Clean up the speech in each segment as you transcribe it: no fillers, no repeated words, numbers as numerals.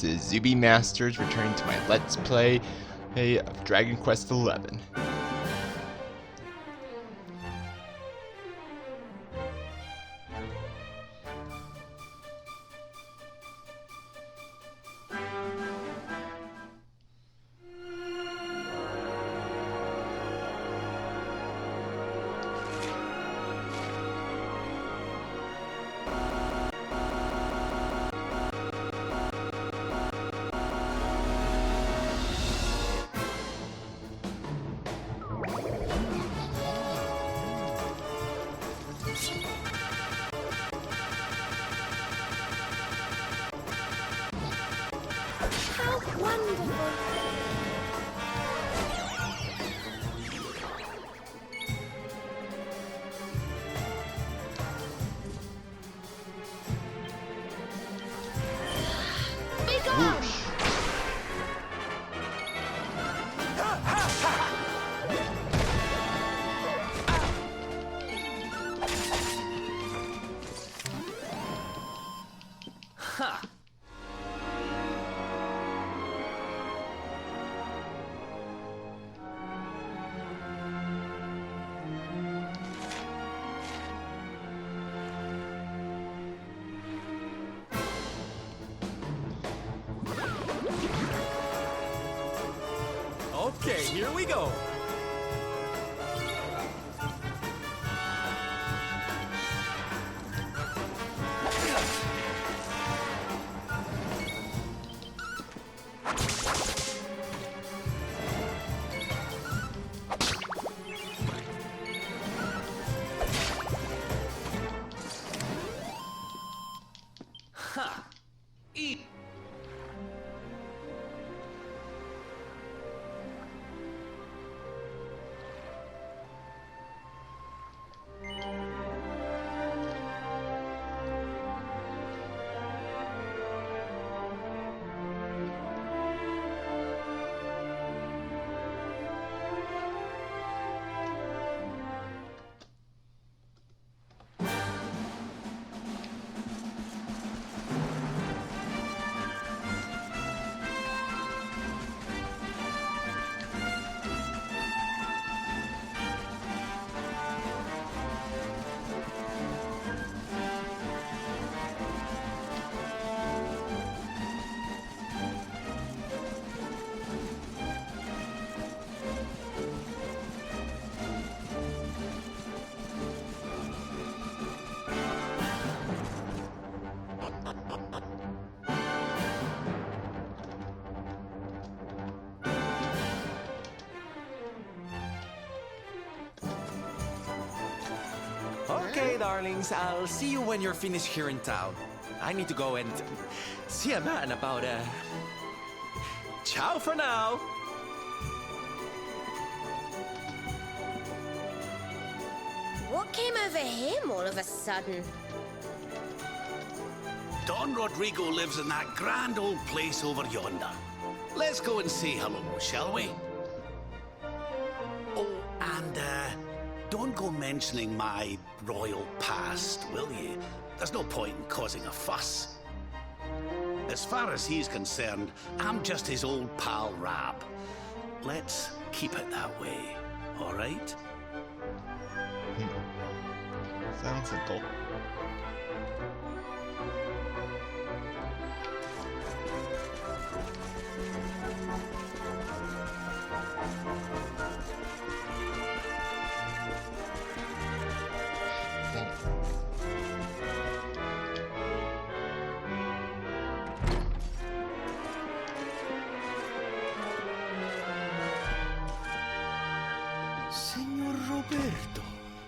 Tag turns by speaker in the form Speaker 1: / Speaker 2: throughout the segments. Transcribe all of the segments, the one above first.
Speaker 1: this is Zuby Masters returning to my Let's Play of Dragon Quest XI.
Speaker 2: Okay, here we go. Ha! Eat. Okay, darlings, I'll see you when you're finished here in town. I need to go and see a man about ciao for now.
Speaker 3: What came over him all of a sudden?
Speaker 4: Don Rodrigo lives in that grand old place over yonder. Let's go and say hello, shall we? Oh, and don't go mentioning my royal past, will you? There's no point in causing a fuss. As far as he's concerned, I'm just his old pal Rab. Let's keep it that way, all right?
Speaker 1: Sounds simple.
Speaker 5: Signor Roberto,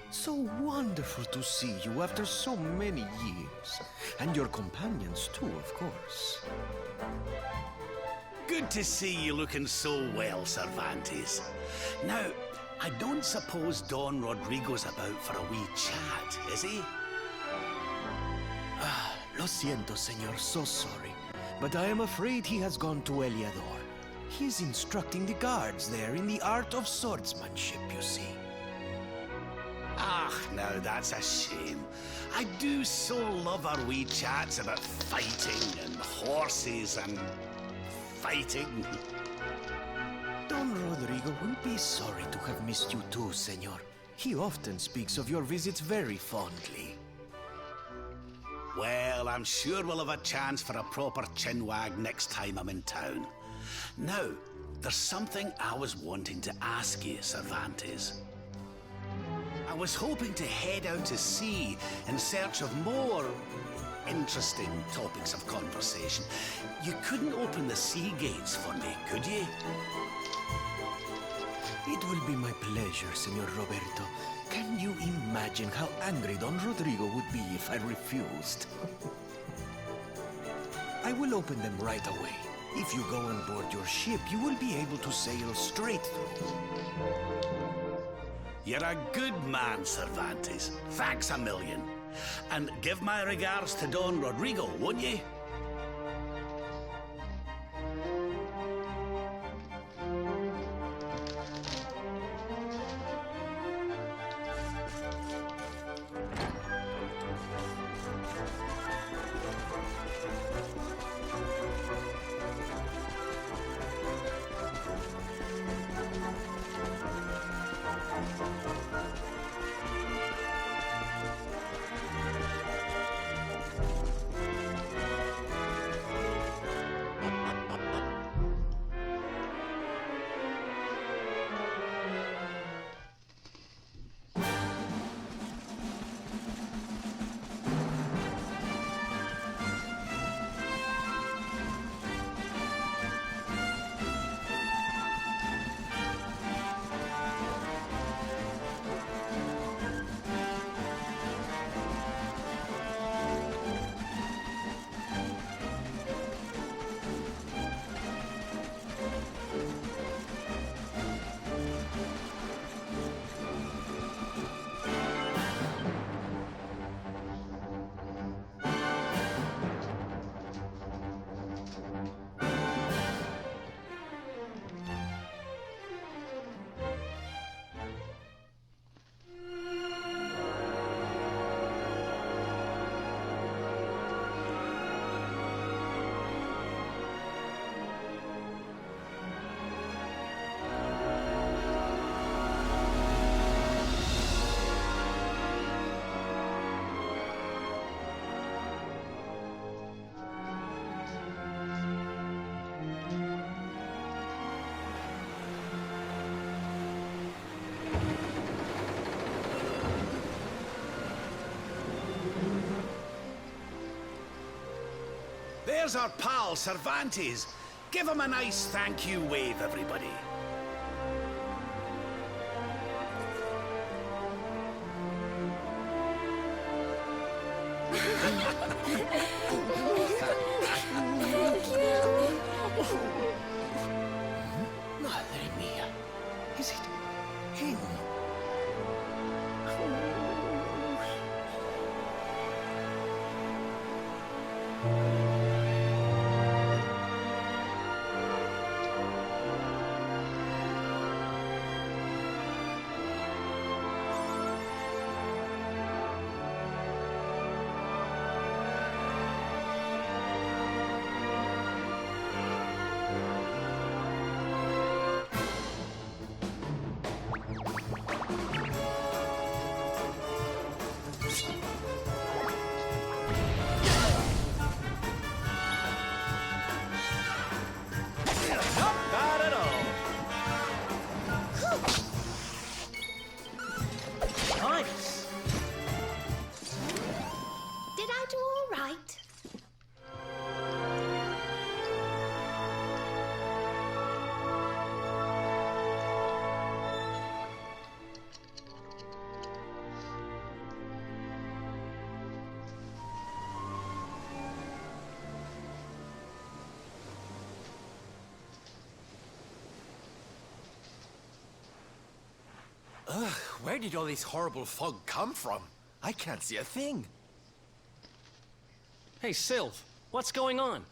Speaker 5: so wonderful to see you after so many years. And your companions too, of course.
Speaker 4: Good to see you looking so well, Cervantes. Now, I don't suppose Don Rodrigo's about for a wee chat, is he?
Speaker 5: Lo siento, señor, so sorry. But I am afraid he has gone to Eliador. He's instructing the guards there in the art of swordsmanship, you see.
Speaker 4: Ah, now that's a shame. I do so love our wee chats about fighting and horses and fighting.
Speaker 5: Don Rodrigo will be sorry to have missed you too, senor. He often speaks of your visits very fondly.
Speaker 4: Well, I'm sure we'll have a chance for a proper chinwag next time I'm in town. Now, there's something I was wanting to ask you, Cervantes. I was hoping to head out to sea in search of more interesting topics of conversation. You couldn't open the sea gates for me, could you?
Speaker 5: It will be my pleasure, Senor Roberto. Can you imagine how angry Don Rodrigo would be if I refused? I will open them right away. If you go on board your ship, you will be able to sail straight through.
Speaker 4: You're a good man, Cervantes. Thanks a million. And give my regards to Don Rodrigo, won't you? There's our pal, Cervantes. Give him a nice thank you wave, everybody.
Speaker 5: Madre mía. Is it him?
Speaker 3: Did I do all right?
Speaker 2: Ugh, where did all this horrible fog come from? I can't see a thing.
Speaker 6: Hey, Sylv, what's going on?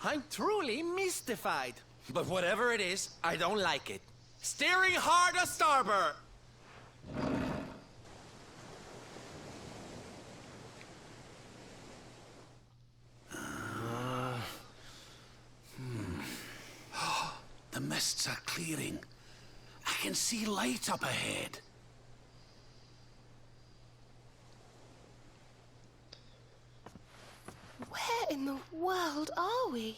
Speaker 2: I'm truly mystified. But whatever it is, I don't like it. Steering hard a starboard!
Speaker 4: The mists are clearing. I can see light up ahead.
Speaker 3: Where in the world are we?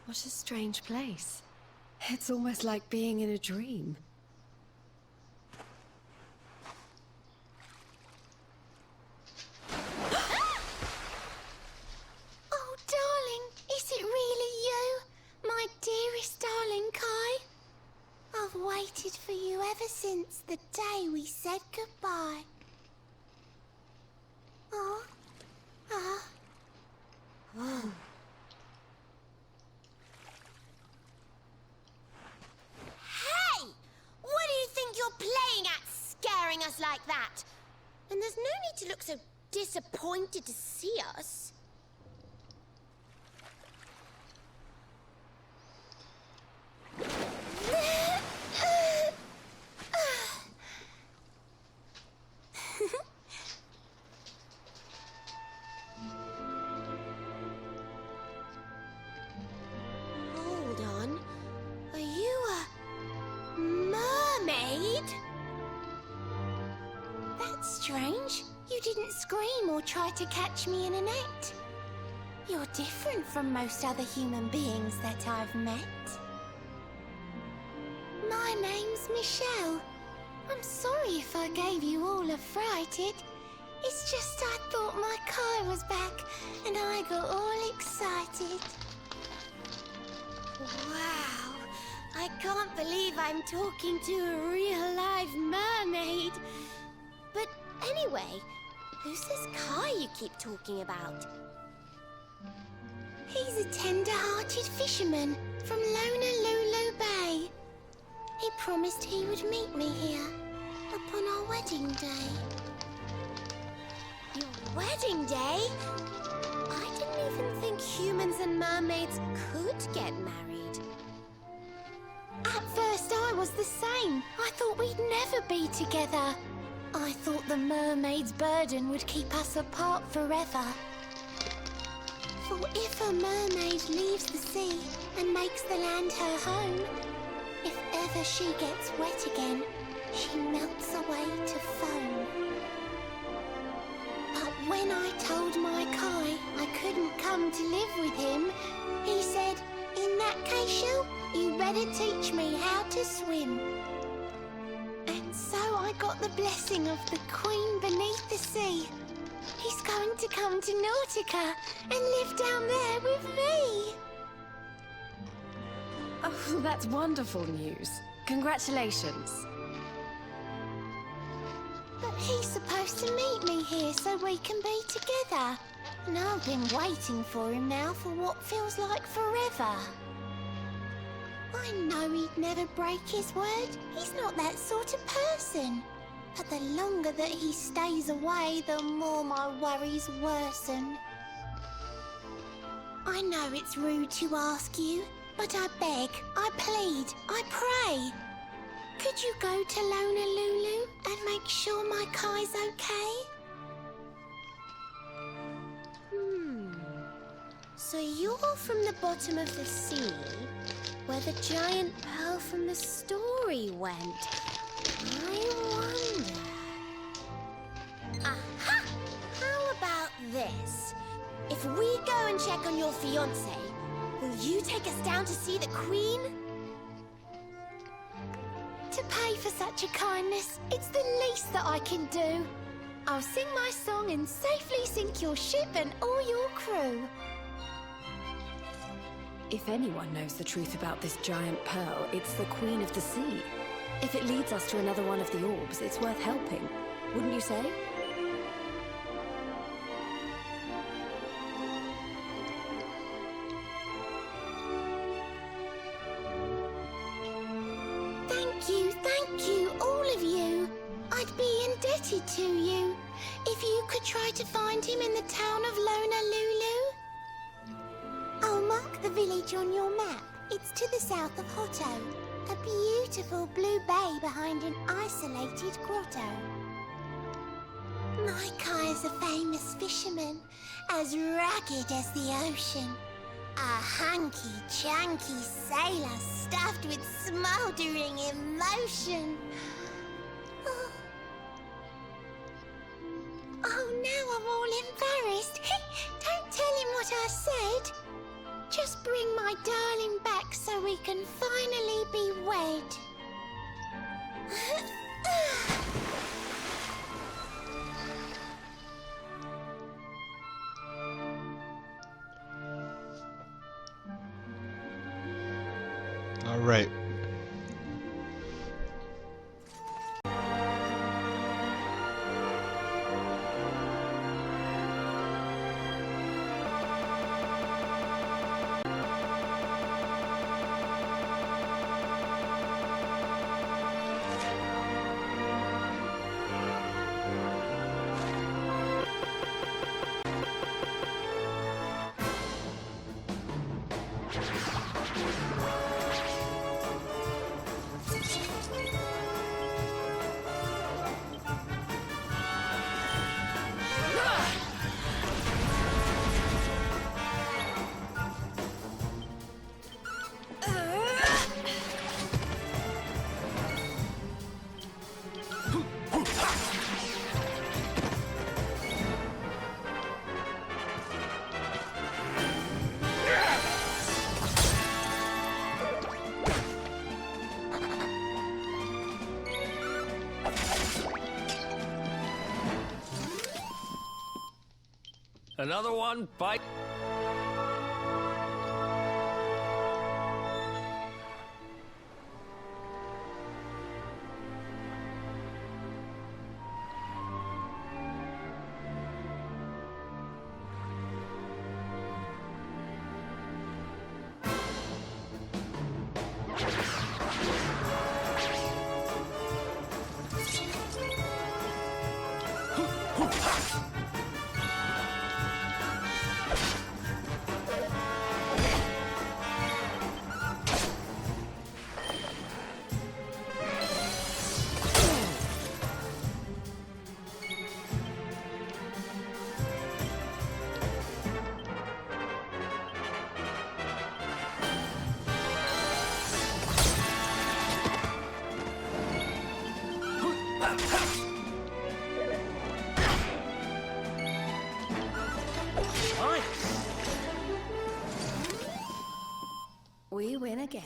Speaker 3: What a strange place. It's almost like being in a dream. Oh, darling, is it really you? My dearest darling Kai? I've waited for you ever since the day we said goodbye. Oh. Ah. Oh. What do you think you're playing at, scaring us like that? And there's no need to look so disappointed to see us. Hold on. Are you a mermaid? That's strange. You didn't scream or try to catch me in a net. You're different from most other human beings that I've met. My name's Michelle. I'm sorry if I gave you all a fright. It's just I thought my Kai was back and I got all excited. Wow. I can't believe I'm talking to a real live mermaid. But anyway, who's this Kai you keep talking about? He's a tender-hearted fisherman from Honolulu Bay. He promised he would meet me here upon our wedding day. Your wedding day? I didn't even think humans and mermaids could get married. At first I was the same. I thought we'd never be together. I thought the mermaid's burden would keep us apart forever. For if a mermaid leaves the sea and makes the land her home, if ever she gets wet again, she melts away to foam. But when I told my Kai I couldn't come to live with him, he said, in that case, Shell, you better teach me how to swim. And so I got the blessing of the Queen beneath the sea. He's going to come to Nautica and live down there with me.
Speaker 7: Oh, that's wonderful news. Congratulations.
Speaker 3: But he's supposed to meet me here so we can be together. And I've been waiting for him now for what feels like forever. I know he'd never break his word. He's not that sort of person. But the longer that he stays away, the more my worries worsen. I know it's rude to ask you, but I beg, I plead, I pray. Could you go to Honolulu and make sure my Kai's okay? So you're from the bottom of the sea, where the giant pearl from the story went. I wonder... Aha! How about this? If we go and check on your fiancé, will you take us down to see the Queen? To pay for such a kindness, it's the least that I can do. I'll sing my song and safely sink your ship and all your crew.
Speaker 7: If anyone knows the truth about this giant pearl, it's the Queen of the Sea. If it leads us to another one of the orbs, it's worth helping. Wouldn't you say?
Speaker 3: Thank you, all of you. I'd be indebted to you. could try to find him in the town of Honolulu. I'll mark the village on your map. It's to the south of Hotto. A beautiful blue bay behind an isolated grotto. My Kai's a famous fisherman, as rugged as the ocean. A hanky-chanky sailor stuffed with smouldering emotion. Oh, now I'm all embarrassed. Don't tell him what I said. Just bring my darling back so we can finally be wed.
Speaker 1: All right.
Speaker 6: Another one bite.
Speaker 7: We win again.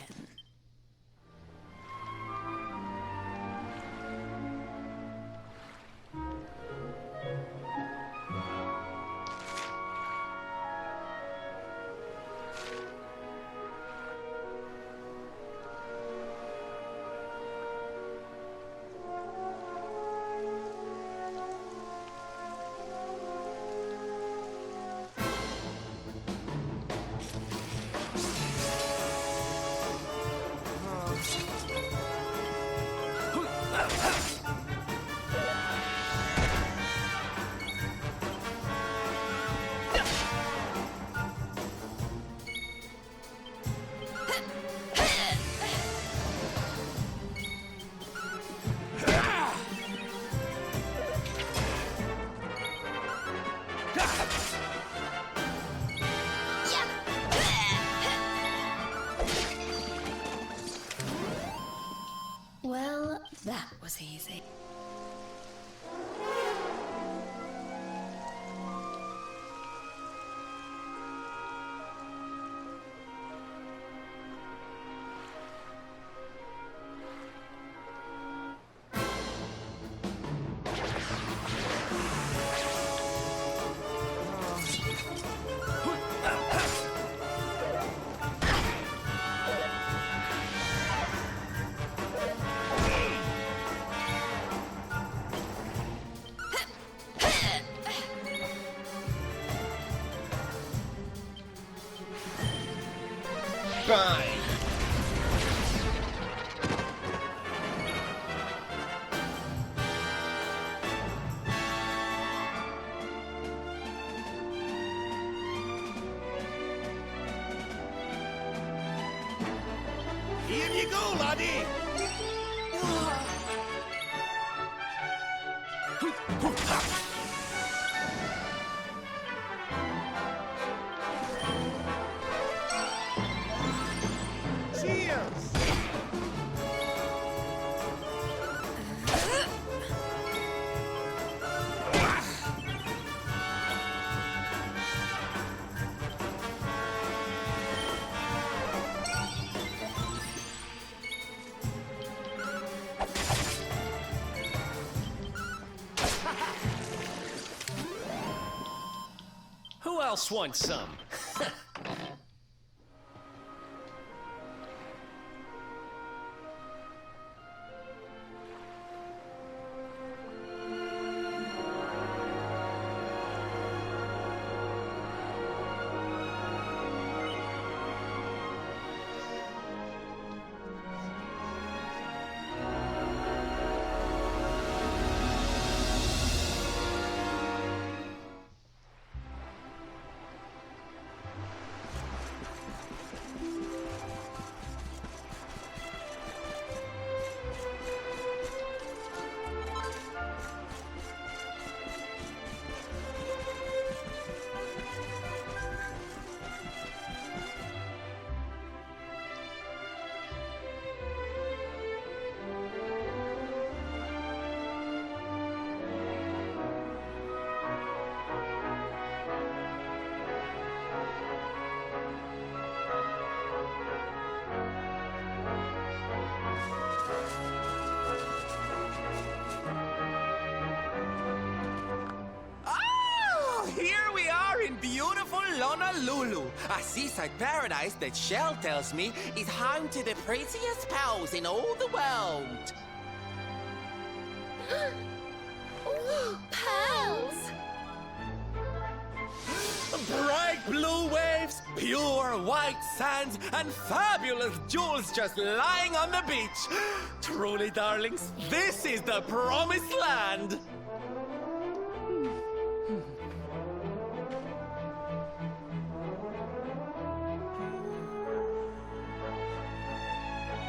Speaker 7: Well, that was easy.
Speaker 1: Fine.
Speaker 4: you go, laddie! Cheers!
Speaker 6: Who else wants some?
Speaker 2: Beautiful Honolulu, a seaside paradise that Shell tells me is home to the prettiest pearls in all the world.
Speaker 3: Ooh, pearls!
Speaker 2: Bright blue waves, pure white sands, and fabulous jewels just lying on the beach. Truly, darlings, this is the promised land.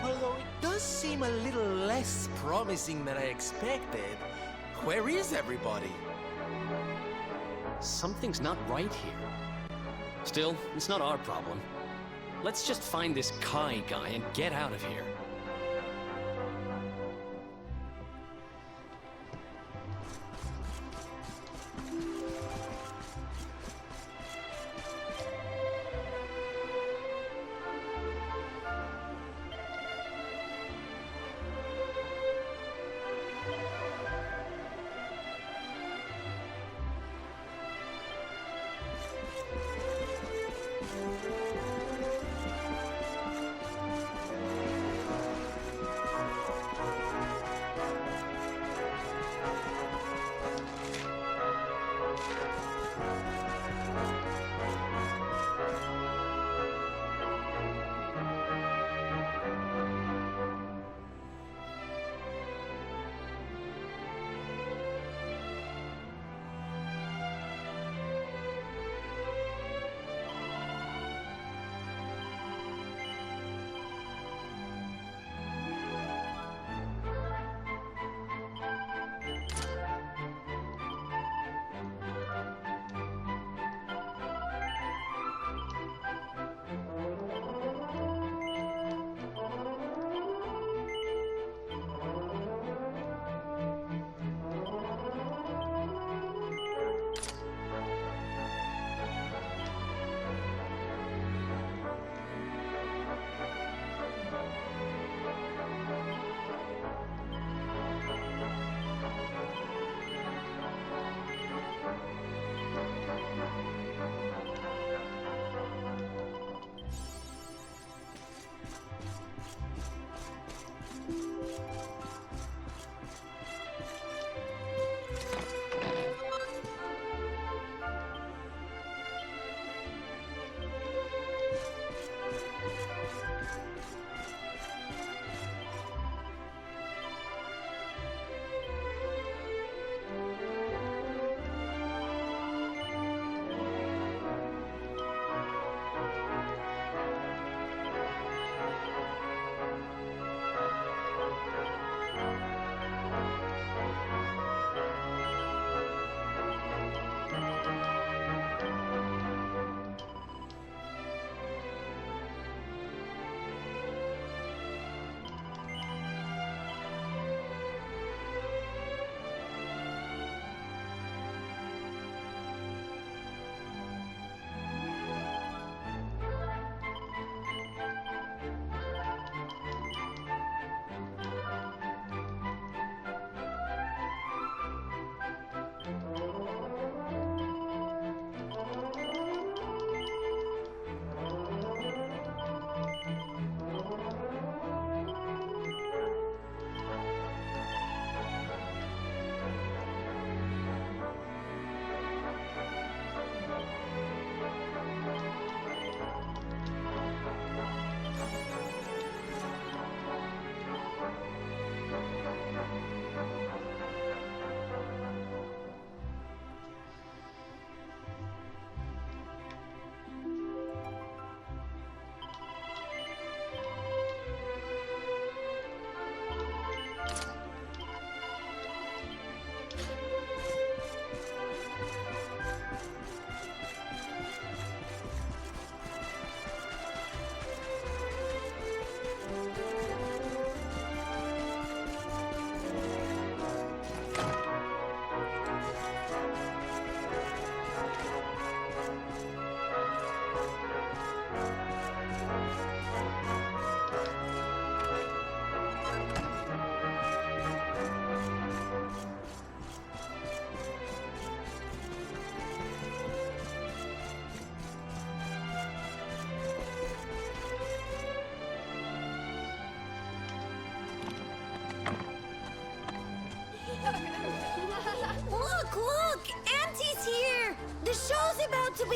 Speaker 2: Although it does seem a little less promising than I expected. Where is everybody?
Speaker 6: Something's not right here. Still, it's not our problem. Let's just find this Kai guy and get out of here.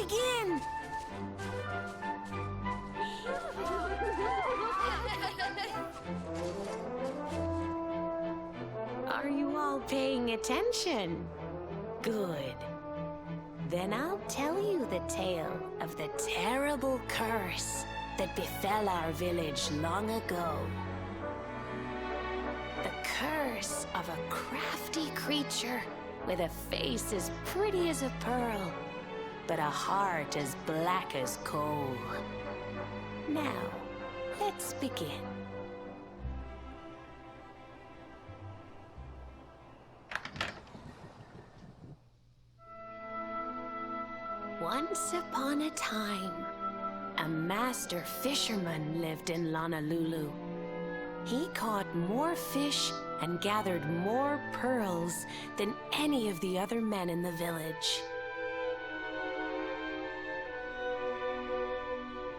Speaker 7: begin! Are you all paying attention? Good. Then I'll tell you the tale of the terrible curse that befell our village long ago. The curse of a crafty creature with a face as pretty as a pearl, but a heart as black as coal. Now, let's begin. Once upon a time, a master fisherman lived in Honolulu. He caught more fish and gathered more pearls than any of the other men in the village.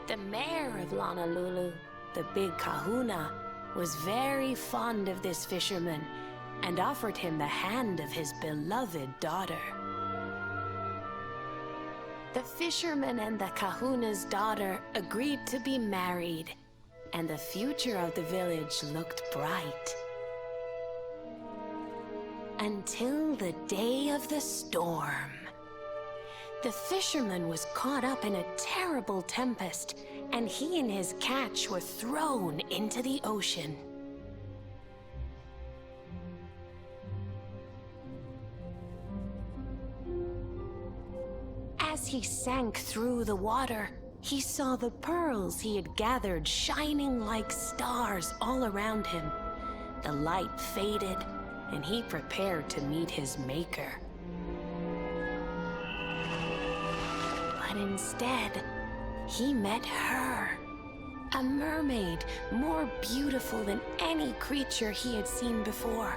Speaker 7: The mayor of Honolulu, the big kahuna, was very fond of this fisherman and offered him the hand of his beloved daughter. The fisherman and the kahuna's daughter agreed to be married, and the future of the village looked bright. Until the day of the storm. The fisherman was caught up in a terrible tempest, and he and his catch were thrown into the ocean. As he sank through the water, he saw the pearls he had gathered shining like stars all around him. The light faded, and he prepared to meet his maker. But instead, he met her. A mermaid more beautiful than any creature he had seen before.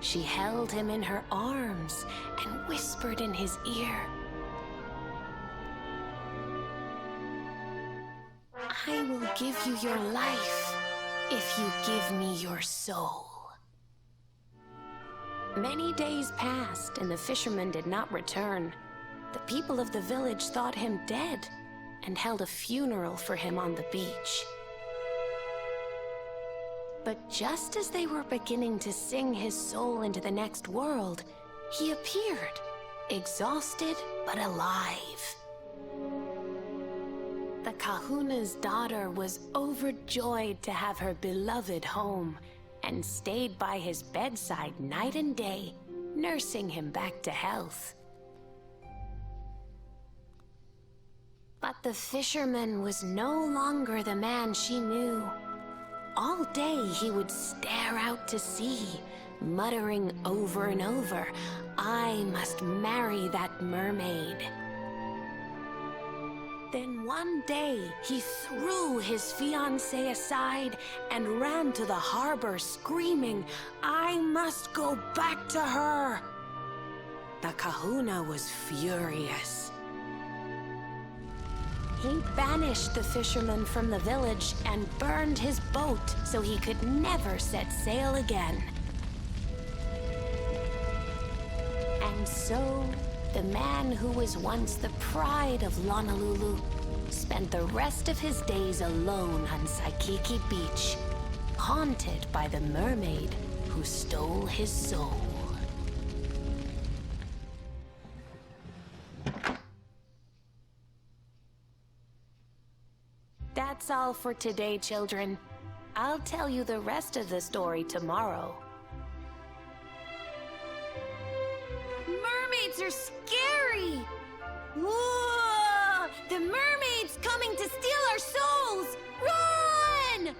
Speaker 7: She held him in her arms and whispered in his ear, "I will give you your life if you give me your soul." Many days passed, and the fisherman did not return. The people of the village thought him dead and held a funeral for him on the beach. But just as they were beginning to sing his soul into the next world, he appeared, exhausted but alive. The kahuna's daughter was overjoyed to have her beloved home and stayed by his bedside night and day, nursing him back to health. But the fisherman was no longer the man she knew. All day he would stare out to sea, muttering over and over, "I must marry that mermaid." Then one day, he threw his fiancée aside and ran to the harbor screaming, "I must go back to her!" The kahuna was furious. He banished the fisherman from the village and burned his boat so he could never set sail again. And so, the man who was once the pride of Honolulu spent the rest of his days alone on Saikiki Beach, haunted by the mermaid who stole his soul. That's all for today, children. I'll tell you the rest of the story tomorrow. Mermaids are scary! Whoa! The mermaid's coming to steal our souls! Run!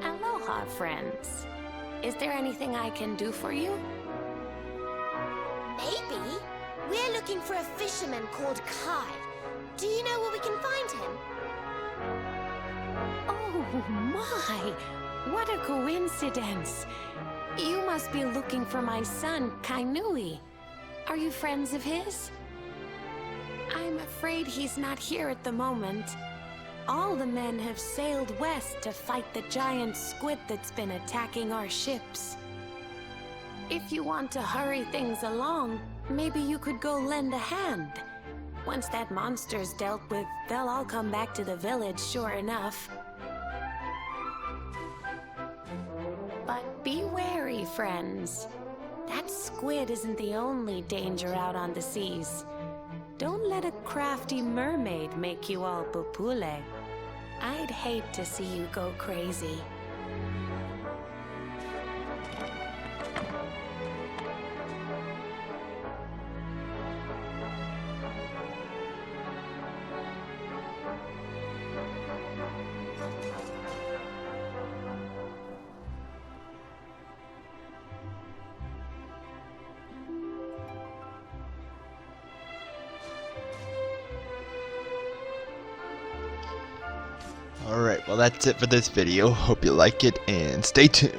Speaker 7: Aloha, friends. Is there anything I can do for you?
Speaker 3: Maybe. We're looking for a fisherman called Kai. Do you know where we can find him?
Speaker 7: Oh my! What a coincidence! You must be looking for my son, Kainui. Are you friends of his? I'm afraid he's not here at the moment. All the men have sailed west to fight the giant squid that's been attacking our ships. If you want to hurry things along, maybe you could go lend a hand. Once that monster's dealt with, they'll all come back to the village, sure enough. But be wary, friends. That squid isn't the only danger out on the seas. Don't let a crafty mermaid make you all pupule. I'd hate to see you go crazy.
Speaker 1: Alright, well that's it for this video. Hope you like it and stay tuned.